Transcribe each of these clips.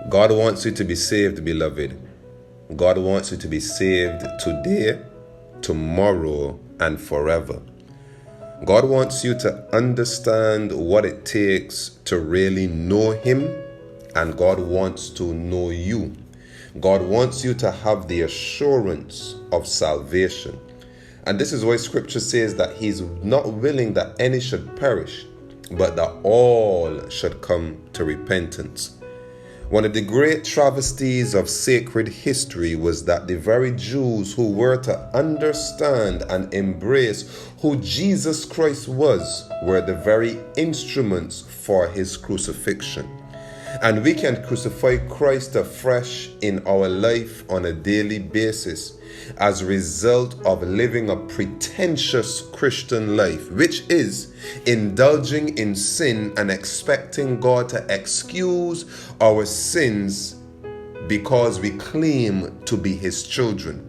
God wants you to be saved, beloved. God wants you to be saved today, tomorrow, and forever. God wants you to understand what it takes to really know Him, and God wants to know you. God wants you to have the assurance of salvation. And this is why Scripture says that He's not willing that any should perish, but that all should come to repentance. One of the great travesties of sacred history was that the very Jews who were to understand and embrace who Jesus Christ was were the very instruments for His crucifixion. And we can crucify Christ afresh in our life on a daily basis as a result of living a pretentious Christian life, which is indulging in sin and expecting God to excuse our sins because we claim to be His children.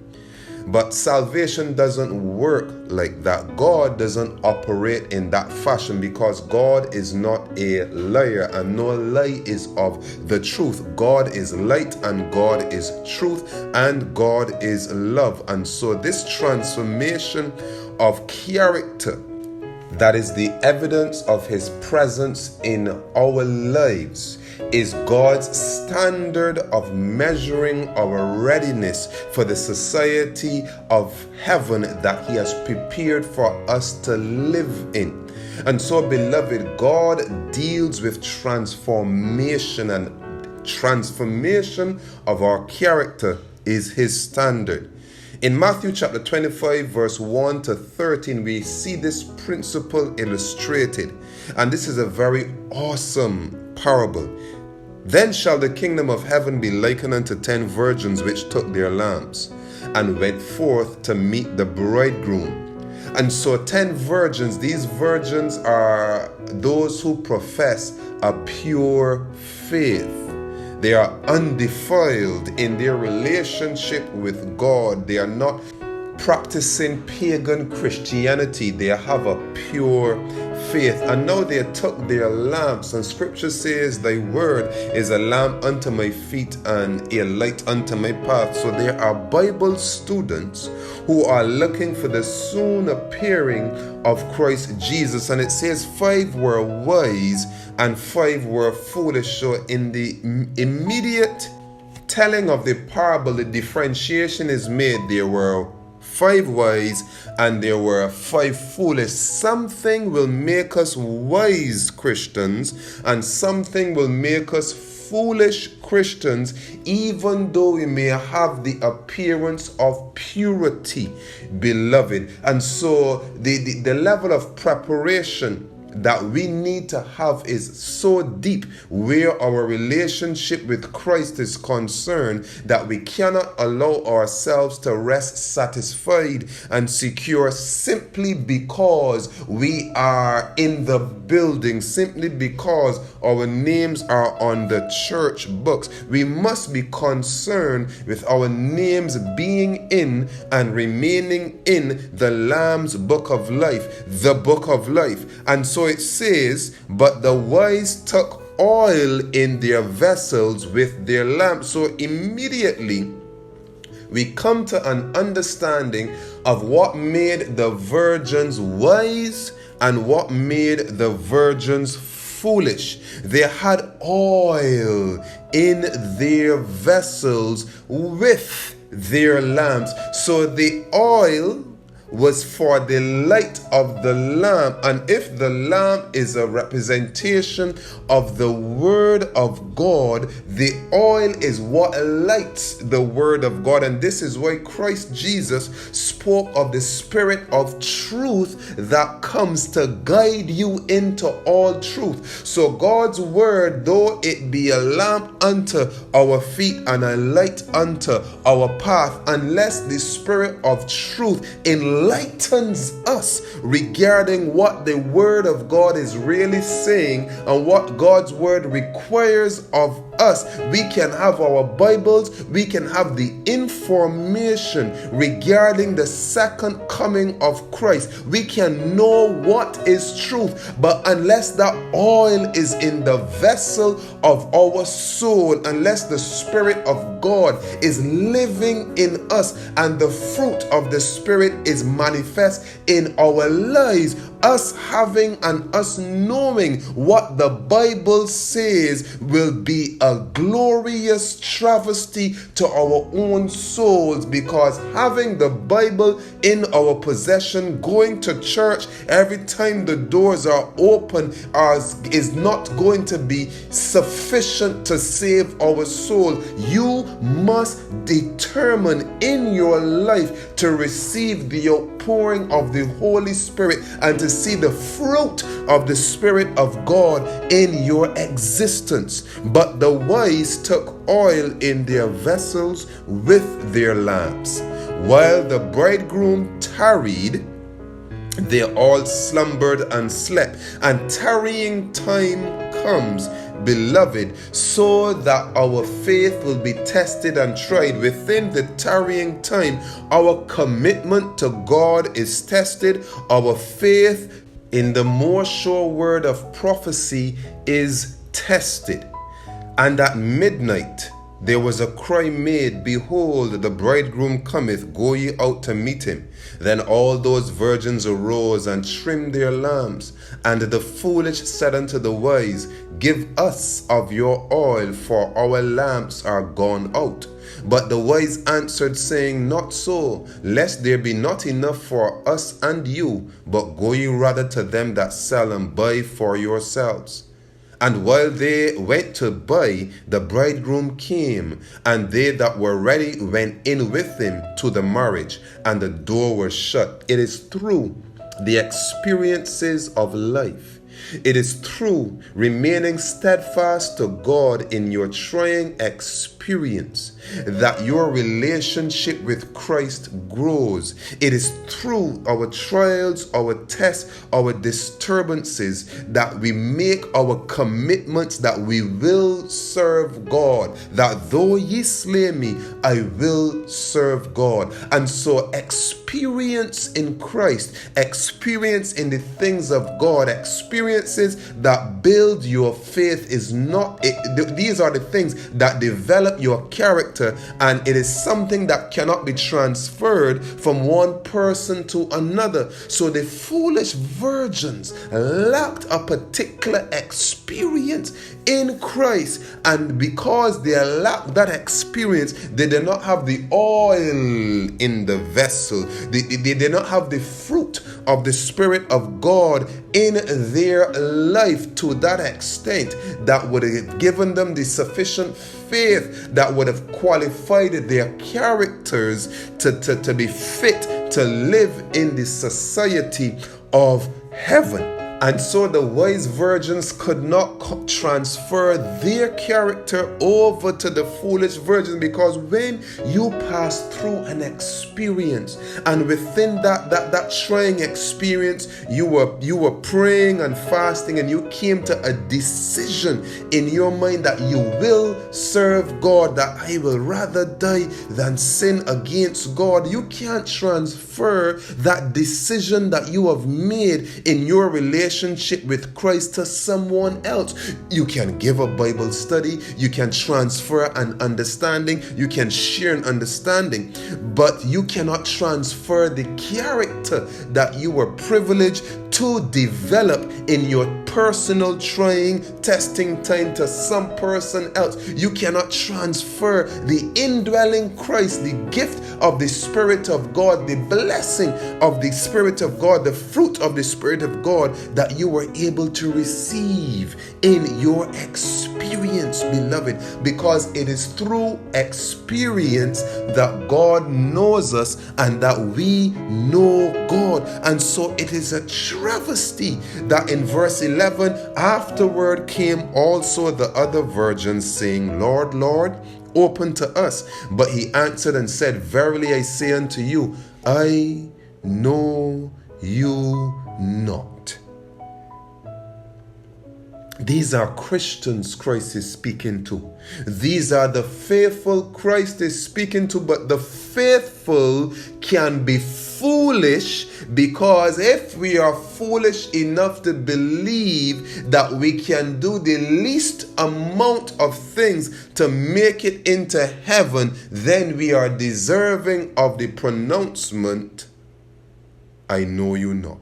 But salvation doesn't work like that. God doesn't operate in that fashion, because God is not a liar and no lie is of the truth. God is light and God is truth and God is love. And so this transformation of character, that is the evidence of His presence in our lives, is God's standard of measuring our readiness for the society of heaven that He has prepared for us to live in. And so, beloved, God deals with transformation, and transformation of our character is His standard. In Matthew chapter 25, verse 1 to 13, we see this principle illustrated. And this is a very awesome parable. Then shall the kingdom of heaven be likened unto 10 virgins which took their lamps and went forth to meet the bridegroom. And so 10 virgins, these virgins are those who profess a pure faith. They are undefiled in their relationship with God. They are not practicing pagan Christianity. They have a pure faith. And now they took their lamps, and Scripture says, Thy word is a lamp unto my feet and a light unto my path. So there are Bible students who are looking for the soon appearing of Christ Jesus. And it says 5 were wise and 5 were foolish. So in the immediate telling of the parable, the differentiation is made. There were 5 wise and there were 5 foolish. Something will make us wise Christians and something will make us foolish Christians, even though we may have the appearance of purity, beloved. And so the level of preparation that we need to have is so deep where our relationship with Christ is concerned that we cannot allow ourselves to rest satisfied and secure simply because we are in the building, simply because our names are on the church books. We must be concerned with our names being in and remaining in the Lamb's book of life, the book of life. And so it says, but the wise took oil in their vessels with their lamps. So immediately we come to an understanding of what made the virgins wise and what made the virgins foolish. They had oil in their vessels with their lamps. So the oil was for the light of the lamp. And if the lamp is a representation of the word of God, the oil is what lights the word of God. And this is why Christ Jesus spoke of the Spirit of truth that comes to guide you into all truth. So God's word, though it be a lamp unto our feet and a light unto our path, unless the Spirit of truth enlightens us regarding what the word of God is really saying and what God's word requires of us. We can have our Bibles, we can have the information regarding the second coming of Christ. We can know what is truth, but unless that oil is in the vessel of our soul, unless the Spirit of God is living in us and the fruit of the Spirit is manifest in our lives, us having and us knowing what the Bible says will be a glorious travesty to our own souls, because having the Bible in our possession, going to church every time the doors are open is not going to be sufficient to save our soul. You must determine in your life to receive the outpouring of the Holy Spirit and to see the fruit of the Spirit of God in your existence. But the wise took oil in their vessels with their lamps. While the bridegroom tarried, they all slumbered and slept. And tarrying time comes, beloved, so that our faith will be tested and tried. Within the tarrying time, our commitment to God is tested. Our faith in the more sure word of prophecy is tested. And at midnight there was a cry made, Behold, the bridegroom cometh, go ye out to meet him. Then all those virgins arose and trimmed their lamps. And the foolish said unto the wise, Give us of your oil, for our lamps are gone out. But the wise answered, saying, Not so, lest there be not enough for us and you, but go ye rather to them that sell and buy for yourselves. And while they went to buy, the bridegroom came, and they that were ready went in with him to the marriage, and the door was shut. It is through the experiences of life, it is through remaining steadfast to God in your trying experience that your relationship with Christ grows. It is through our trials, our tests, our disturbances that we make our commitments that we will serve God. That though ye slay me, I will serve God. And so experience in Christ, experience in the things of God, experiences that build your faith is not, these are the things that develop your character, and it is something that cannot be transferred from one person to another. So the foolish virgins lacked a particular experience in Christ, and because they lacked that experience, they did not have the oil in the vessel. They did not have the fruit of the Spirit of God in their life to that extent that would have given them the sufficient faith that would have qualified their characters to be fit to live in the society of heaven. And so the wise virgins could not transfer their character over to the foolish virgins, because when you pass through an experience, and within that trying experience, you were praying and fasting, and you came to a decision in your mind that you will serve God, that I will rather die than sin against God. You can't transfer that decision that you have made in your relationship with Christ to someone else. You can give a Bible study, you can transfer an understanding, you can share an understanding, but you cannot transfer the character that you were privileged to develop in your personal trying, testing time to some person else. You cannot transfer the indwelling Christ, the gift of the Spirit of God, the blessing of the Spirit of God, the fruit of the Spirit of God that you were able to receive in your experience, beloved, because it is through experience that God knows us and that we know God. And so it is a travesty that in verse 11, afterward came also the other virgins, saying, Lord, Lord, open to us. But he answered and said, Verily I say unto you, I know you not. These are Christians Christ is speaking to. These are the faithful Christ is speaking to, but the faithful can be foolish, because if we are foolish enough to believe that we can do the least amount of things to make it into heaven, then we are deserving of the pronouncement, I know you not.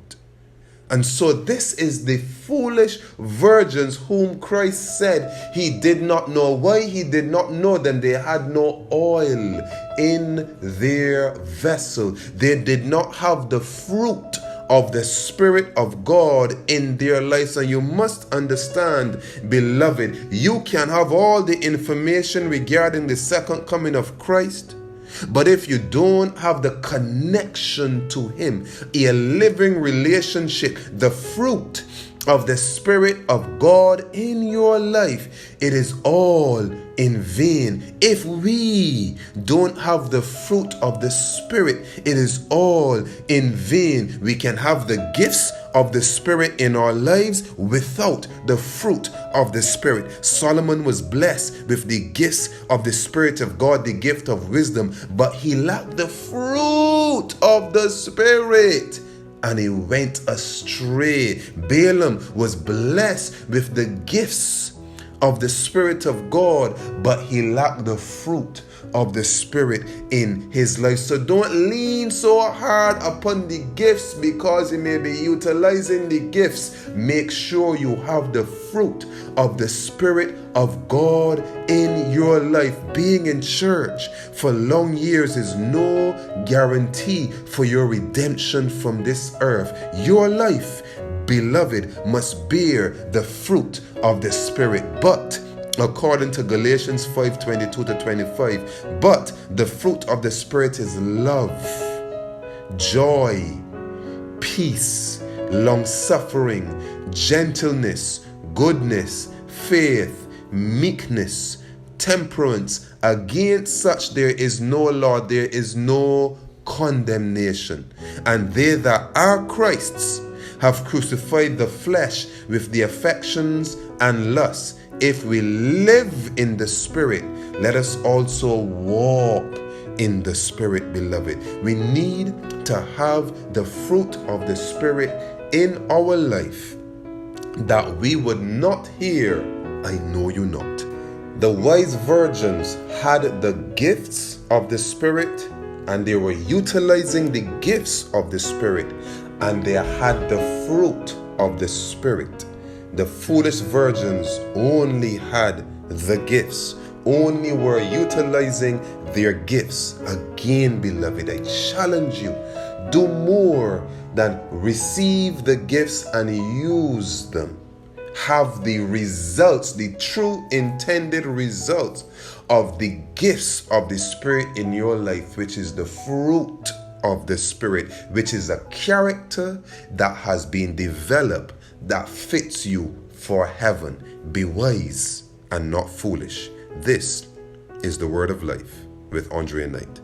And so this is the foolish virgins whom Christ said he did not know. Why he did not know them? They had no oil in their vessel. They did not have the fruit of the Spirit of God in their lives. And you must understand, beloved, you can have all the information regarding the second coming of Christ, but if you don't have the connection to him, a living relationship, the fruit of the Spirit of God in your life, it is all in vain. If we don't have the fruit of the Spirit, it is all in vain. We can have the gifts of the Spirit in our lives without the fruit of the Spirit. Solomon was blessed with the gifts of the Spirit of God, the gift of wisdom, but he lacked the fruit of the Spirit, and he went astray. Balaam was blessed with the gifts of the Spirit of God, but he lacked the fruit of the Spirit in his life. So don't lean so hard upon the gifts because you may be utilizing the gifts. Make sure you have the fruit of the Spirit of God in your life. Being in church for long years is no guarantee for your redemption from this earth. Your life, beloved, must bear the fruit of the Spirit. But according to Galatians 5:22-25, but the fruit of the Spirit is love, joy, peace, long-suffering, gentleness, goodness, faith, meekness, temperance. Against such there is no law, there is no condemnation. And they that are Christ's have crucified the flesh with the affections and lusts. If we live in the Spirit, let us also walk in the Spirit, beloved. We need to have the fruit of the Spirit in our life, that we would not hear, I know you not. The wise virgins had the gifts of the Spirit, and they were utilizing the gifts of the Spirit, and they had the fruit of the Spirit. The foolish virgins only had the gifts, only were utilizing their gifts. Again, beloved, I challenge you, do more than receive the gifts and use them. Have the results, the true intended results of the gifts of the Spirit in your life, which is the fruit of the Spirit, which is a character that has been developed that fits you for heaven. Be wise and not foolish. This is the Word of Life with Andrea Knight.